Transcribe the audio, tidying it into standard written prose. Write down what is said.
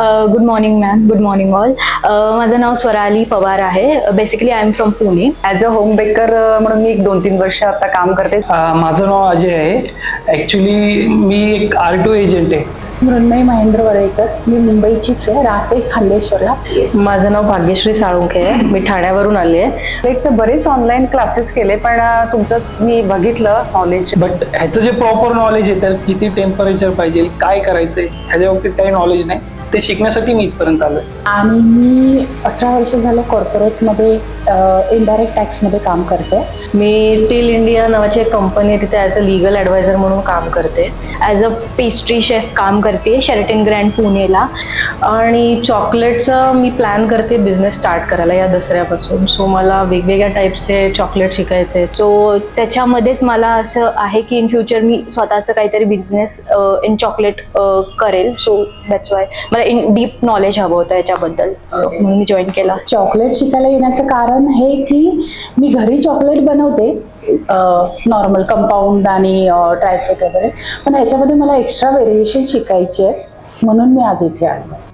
Good morning ma'am, good morning all. माझं नाव स्वराली पवार आहे. Basically I am from Pune. As a home baker म्हणून मी 1-2-3 वर्ष आता काम करते. माझं नाव अजय आहे. ॲक्च्युली मी एक R2 एजंट आहे. मृण्मयी महेंद्र वरेकर, मी मुंबईचीच आहे, राहते खांदेश्वरला. माझं नाव भाग्यश्री साळुंखे आहे. मी ठाण्यावरून आली आहे. नेटचे बरेच ऑनलाईन क्लासेस केले, पण तुमचं मी बघितलं नॉलेज. बट ह्याचं जे प्रॉपर नॉलेज आहे, तर किती टेम्परेचर पाहिजे, काय करायचंय, ह्याच्या बाबतीत काही नॉलेज नाही. ते शिकण्यासाठी मी इथपर्यंत आलोय. आणि मी 18 वर्ष झालं कॉर्पोरेटमध्ये इनडायरेक्ट टॅक्समध्ये काम करते. मी टिल इंडिया नावाची एक कंपनी आहे, तिथे ॲज अ लीगल ॲडवायझर म्हणून काम करते. ॲज अ पेस्ट्री शेफ काम करते शेरटन ग्रँड पुणेला. आणि चॉकलेटचं मी प्लॅन करते बिझनेस स्टार्ट करायला या दसऱ्यापासून. सो मला वेगवेगळ्या टाईपचे चॉकलेट शिकायचे. सो त्याच्यामध्येच मला असं आहे की इन फ्युचर मी स्वतःचं काहीतरी बिझनेस इन चॉकलेट करेल. सो दॅट्स वाय मला इन डीप नॉलेज हवं होतं याच्याबद्दल, म्हणून मी जॉईन केला. चॉकलेट शिकायला येण्याचं कारण हे की मी घरी चॉकलेट बनवते, नॉर्मल कंपाऊंड आणि ड्रायफ्रूट वगैरे, पण ह्याच्यामध्ये मला एक्स्ट्रा व्हेरिएशन शिकायची आहे, म्हणून मी आज इथे आले.